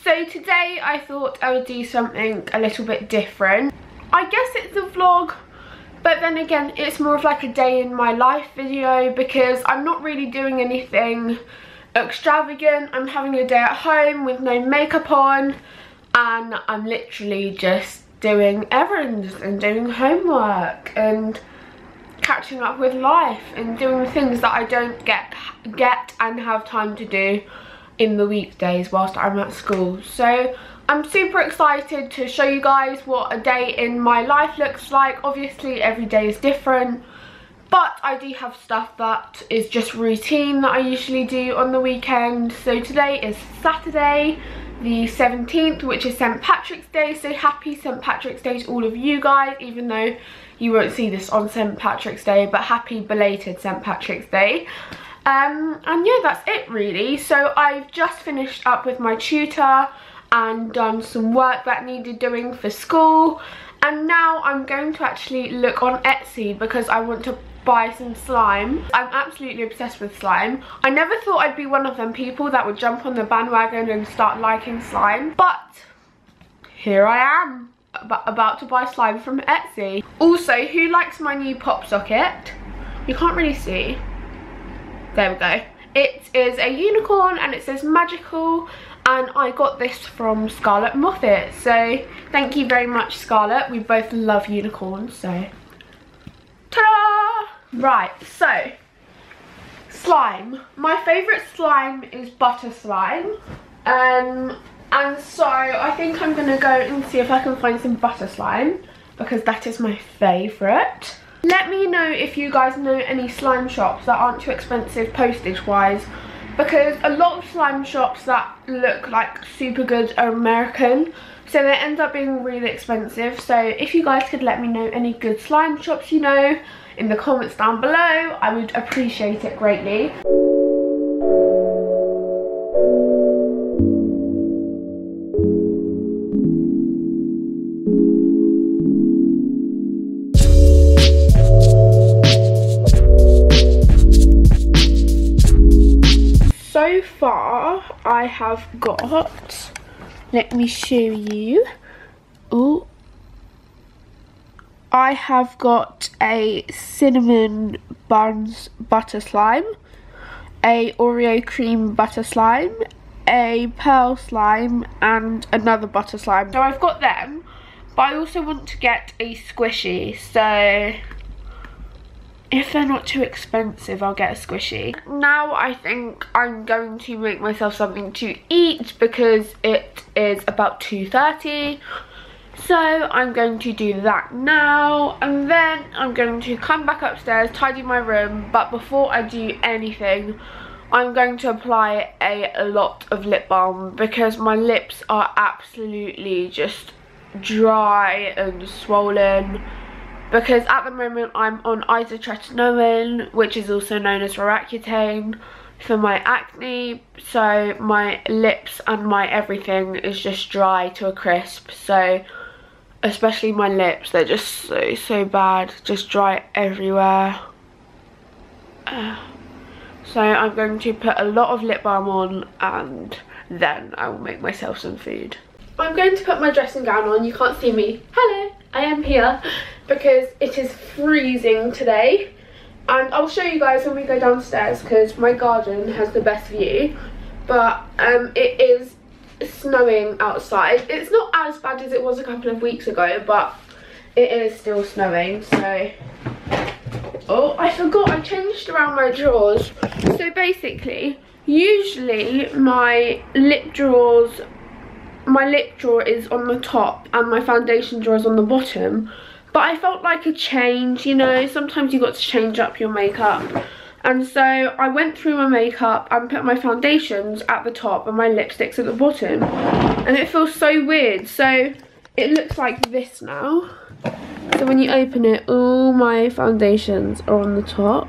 So today I thought I would do something a little bit different. I guess it's a vlog, but then again it's more of like a day in my life video because I'm not really doing anything extravagant. I'm having a day at home with no makeup on and I'm literally just doing errands and doing homework and catching up with life and doing the things that I don't get and have time to do in the weekdays whilst I'm at school. So I'm super excited to show you guys what a day in my life looks like. Obviously every day is different, but I do have stuff that is just routine that I usually do on the weekend. So today is Saturday the 17th, which is St. Patrick's Day, so happy St. Patrick's Day to all of you guys, even though you won't see this on St. Patrick's Day, but happy belated St. Patrick's Day. And yeah, that's it really. So I've just finished up with my tutor and done some work that needed doing for school, and now I'm going to actually look on Etsy because I want to buy some slime. I'm absolutely obsessed with slime. I never thought I'd be one of them people that would jump on the bandwagon and start liking slime, but here I am about to buy slime from Etsy. Also, who likes my new pop socket? You can't really see. There we go. It is a unicorn and it says magical, and I got this from Scarlett Moffat, so thank you very much, Scarlett. We both love unicorns, so ta-da! Right, so slime. My favourite slime is butter slime, and so I think I'm gonna go and see if I can find some butter slime because that is my favourite. Let me know if you guys know any slime shops that aren't too expensive postage wise, because a lot of slime shops that look like super good are American, so they end up being really expensive. So if you guys could let me know any good slime shops you know in the comments down below, I would appreciate it greatly. So far I have got, let me show you. Oh, I have got a cinnamon buns butter slime, a Oreo cream butter slime, a pearl slime, and another butter slime. So I've got them, but I also want to get a squishy, so if they're not too expensive, I'll get a squishy. Now I think I'm going to make myself something to eat because it is about 2:30. So I'm going to do that now, and then I'm going to come back upstairs, tidy my room. But before I do anything, I'm going to apply a lot of lip balm because my lips are absolutely just dry and swollen. Because at the moment I'm on isotretinoin, which is also known as Roaccutane, for my acne. So my lips and my everything is just dry to a crisp. So especially my lips, they're just so bad, just dry everywhere. So I'm going to put a lot of lip balm on and then I will make myself some food. I'm going to put my dressing gown on. You can't see me. Hello, I am here because it is freezing today, and I'll show you guys when we go downstairs because my garden has the best view. But it is snowing outside. It's not as bad as it was a couple of weeks ago, but it is still snowing. So oh, I forgot I changed around my drawers. So basically, usually my lip drawer is on the top and my foundation drawer is on the bottom, but I felt like a change, you know, sometimes you got to change up your makeup. And so I went through my makeup and put my foundations at the top and my lipsticks at the bottom, and it feels so weird. So it looks like this now. So when you open it, all my foundations are on the top,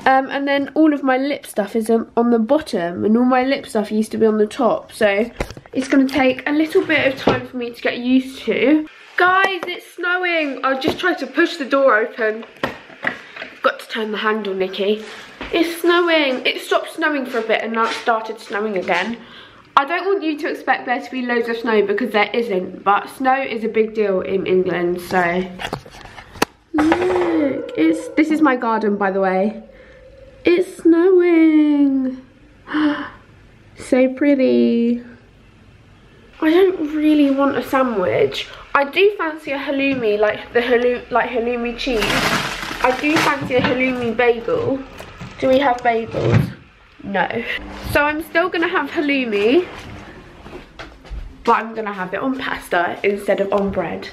and then all of my lip stuff is on the bottom, and all my lip stuff used to be on the top. So it's going to take a little bit of time for me to get used to. Guys, it's snowing. I just tried to push the door open. Got to turn the handle, Nikki. It's snowing. It stopped snowing for a bit and now it started snowing again. I don't want you to expect there to be loads of snow because there isn't, but snow is a big deal in England, so. Look, this is my garden, by the way. It's snowing. So pretty. I don't really want a sandwich. I do fancy a halloumi, like the halloumi cheese. I do fancy a halloumi bagel. Do we have bagels? No. So I'm still gonna have halloumi, but I'm gonna have it on pasta instead of on bread.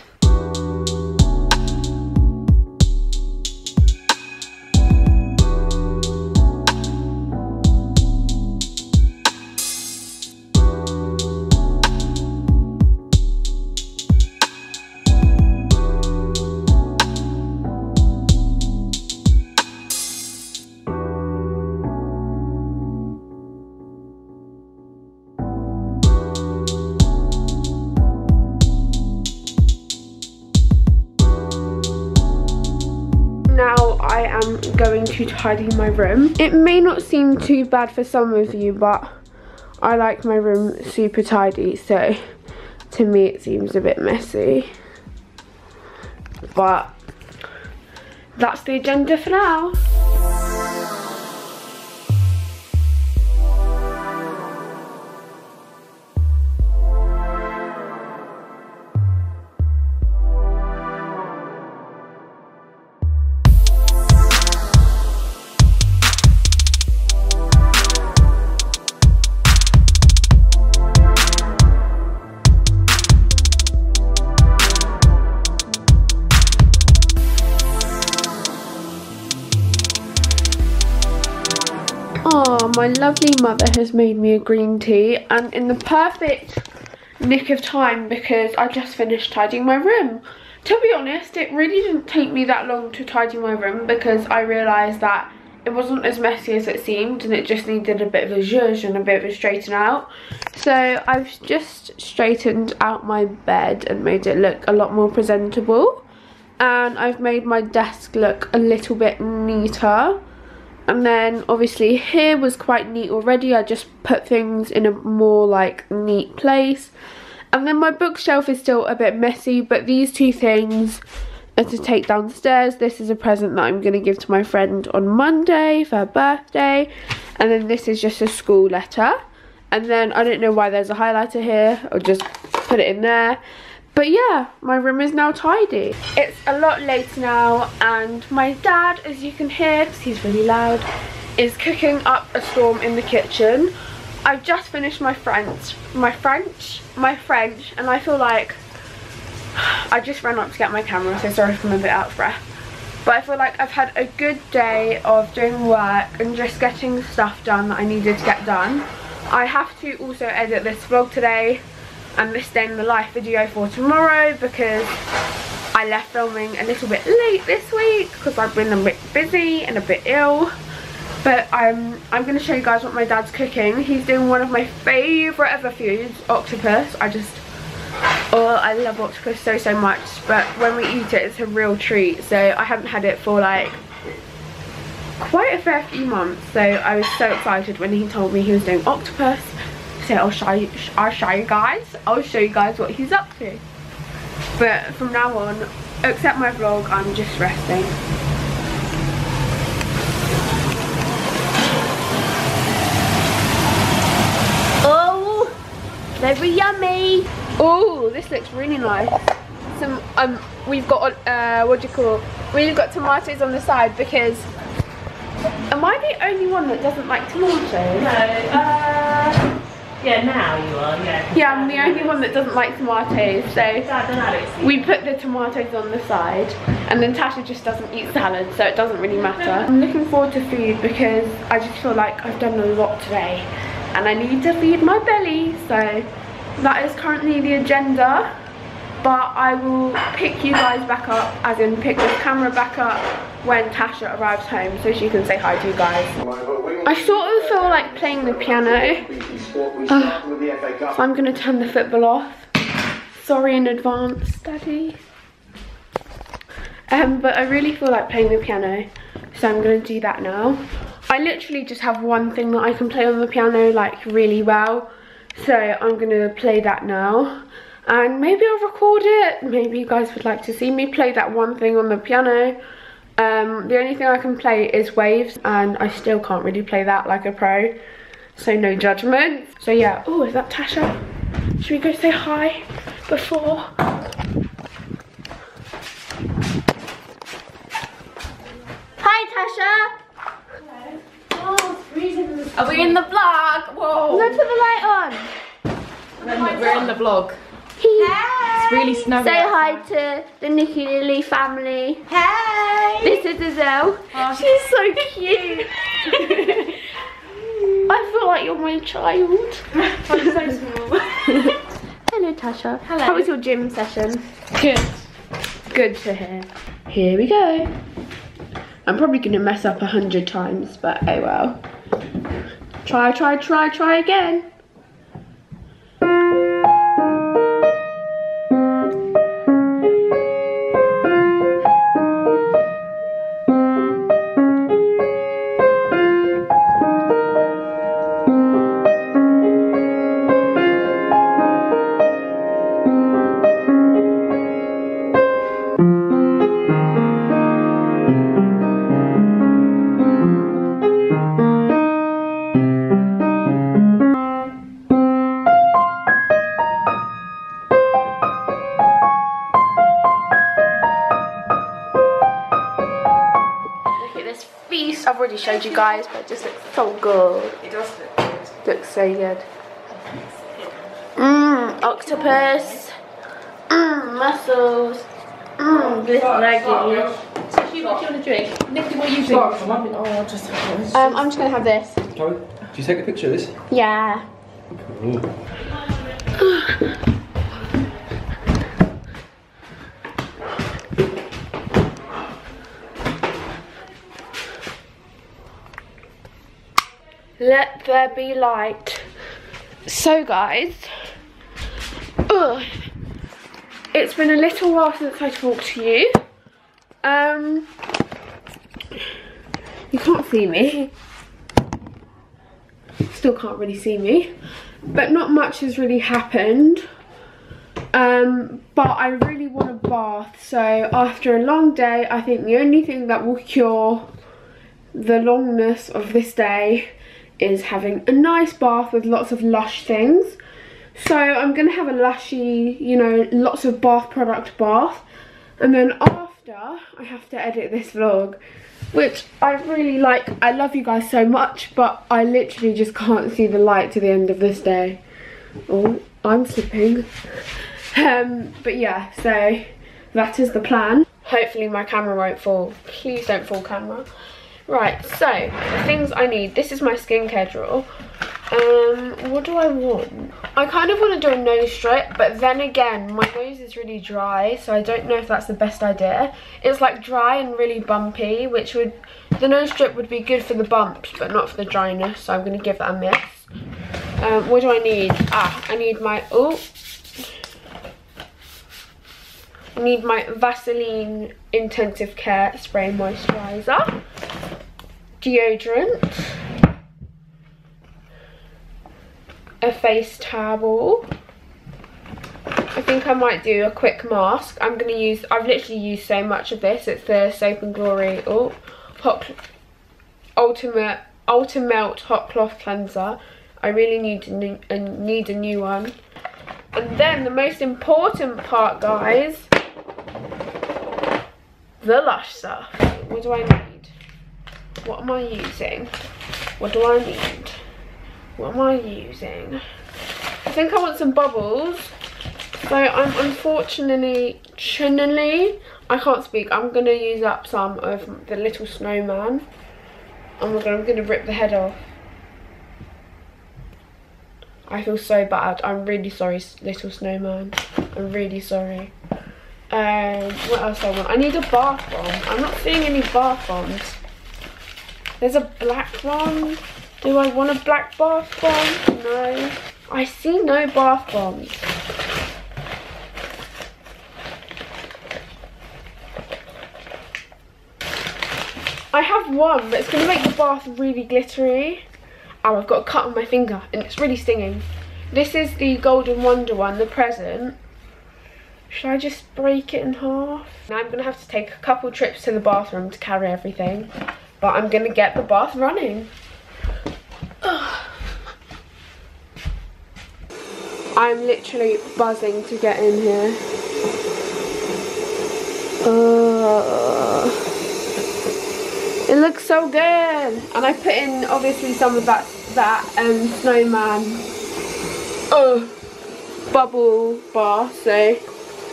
I am going to tidy my room. It may not seem too bad for some of you, but I like my room super tidy, so to me it seems a bit messy. But that's the agenda for now. Oh, my lovely mother has made me a green tea, and in the perfect nick of time because I just finished tidying my room. To be honest, it really didn't take me that long to tidy my room because I realised that it wasn't as messy as it seemed and it just needed a bit of a zhuzh and a bit of a straighten out. So I've just straightened out my bed and made it look a lot more presentable, and I've made my desk look a little bit neater. And then obviously here was quite neat already. I just put things in a more like neat place. And then my bookshelf is still a bit messy, but these two things are to take downstairs. This is a present that I'm going to give to my friend on Monday for her birthday. And then this is just a school letter. And then I don't know why there's a highlighter here. I'll just put it in there. But yeah, my room is now tidy. It's a lot later now, and my dad, as you can hear, because he's really loud, is cooking up a storm in the kitchen. I've just finished my French, and I feel like I just ran up to get my camera, so sorry if I'm a bit out of breath. But I feel like I've had a good day of doing work and just getting stuff done that I needed to get done. I have to also edit this vlog today and this day in the life video for tomorrow because I left filming a little bit late this week because I've been a bit busy and a bit ill. But I'm going to show you guys what my dad's cooking. He's doing one of my favourite ever foods, octopus. I love octopus so much, but when we eat it, it's a real treat. So I haven't had it for like quite a fair few months, so I was so excited when he told me he was doing octopus. So I'll show you guys what he's up to. But from now on, except my vlog, I'm just resting. Oh, very yummy. Oh, this looks really nice. Some we've got we've got tomatoes on the side because am I the only one that doesn't like tomatoes? No, yeah, now you are, yeah. Yeah, I'm the only one that doesn't like tomatoes, so we put the tomatoes on the side, and then Tasha just doesn't eat salad, so it doesn't really matter. I'm looking forward to food because I just feel like I've done a lot today, and I need to feed my belly, so that is currently the agenda. But I will pick you guys back up, as in pick this camera back up when Tasha arrives home so she can say hi to you guys. I sort of feel like playing the piano, so I'm going to turn the football off. Sorry in advance, Daddy. But I really feel like playing the piano, so I'm going to do that now. I literally just have one thing that I can play on the piano like really well. So I'm gonna play that now. And maybe I'll record it. Maybe you guys would like to see me play that one thing on the piano. The only thing I can play is Waves, and I still can't really play that like a pro. So no judgment. So yeah, oh, is that Tasha? Should we go say hi before? Hi Tasha! Oh, it's freezing. Are we in the vlog? Whoa! Let's put the light on. We're in the vlog. Hey. It's really snowy. Say hi to the Nikki Lilly family. Hey! This is Azelle. Oh. She's so cute. I feel like you're my child. I'm so small. Hello Tasha. Hello. How was your gym session? Good. Good to hear. Here we go. I'm probably going to mess up 100 times, but oh well. Try again. I've already showed you guys, but it just looks so good. It does look good. Looks so good. Mmm, octopus. Mmm, mussels. Mmm, this leggings. Sophie, what do you want to drink? Nikki, what are you drinking? Oh, I'll just have this. I'm just gonna have this. Chloe, do you take a picture of this? Yeah. Ooh. Let there be light. So guys, it's been a little while since I talked to you. You can't see me. Still can't really see me. But not much has really happened. But I really want a bath. So after a long day, I think the only thing that will cure the longness of this day is having a nice bath with lots of Lush things. So I'm gonna have a Lushy, you know, lots of bath product bath. And then after, I have to edit this vlog, which I really like. I love you guys so much, but I literally just can't see the light to the end of this day. Oh, I'm slipping. But yeah, so that is the plan. Hopefully my camera won't fall. Please don't fall, camera. Right, so the things I need. This is my skincare drawer. What do I want? I kind of want to do a nose strip, but then again, my nose is really dry, so I don't know if that's the best idea. It's like dry and really bumpy, which would, the nose strip would be good for the bumps, but not for the dryness, so I'm going to give that a miss. What do I need? I need my, I need my Vaseline Intensive Care Spray Moisturiser, deodorant, a face towel. I think I might do a quick mask. I'm going to use, I've literally used so much of this. It's the Soap and Glory Ultimate Hot Cloth Cleanser. I really need a new one. And then the most important part, guys, the Lush stuff. What do I need? What am I using? What do I need? What am I using? I think I want some bubbles. So I'm unfortunately, I can't speak. I'm going to use up some of the little snowman. Oh my god, I'm going to rip the head off. I feel so bad. I'm really sorry, little snowman. I'm really sorry. What else I want? I need a bath bomb. I'm not seeing any bath bombs. There's a black one. Do I want a black bath bomb? No. I see no bath bombs. I have one, but it's going to make the bath really glittery. Oh, I've got a cut on my finger and it's really stinging. This is the Golden Wonder one, the present. Should I just break it in half? Now I'm going to have to take a couple trips to the bathroom to carry everything. But I'm going to get the bath running. Ugh. I'm literally buzzing to get in here. It looks so good. And I put in obviously some of that snowman bubble bath, so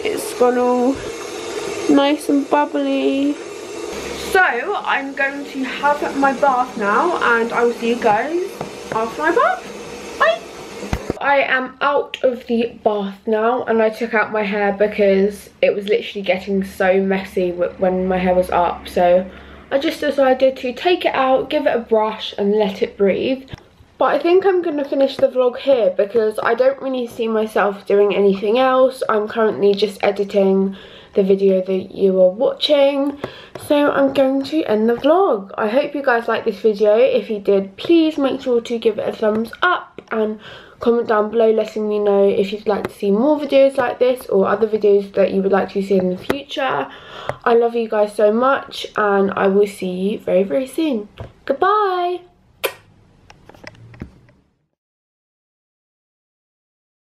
it's gone all nice and bubbly. So I'm going to have my bath now and I will see you guys after my bath. Bye! I am out of the bath now and I took out my hair because it was literally getting so messy when my hair was up, so I just decided to take it out, give it a brush and let it breathe. But I think I'm going to finish the vlog here because I don't really see myself doing anything else. I'm currently just editing the video that you are watching, so I'm going to end the vlog. I hope you guys liked this video. If you did, please make sure to give it a thumbs up and comment down below letting me know if you'd like to see more videos like this or other videos that you would like to see in the future. I love you guys so much and I will see you very, very soon. Goodbye!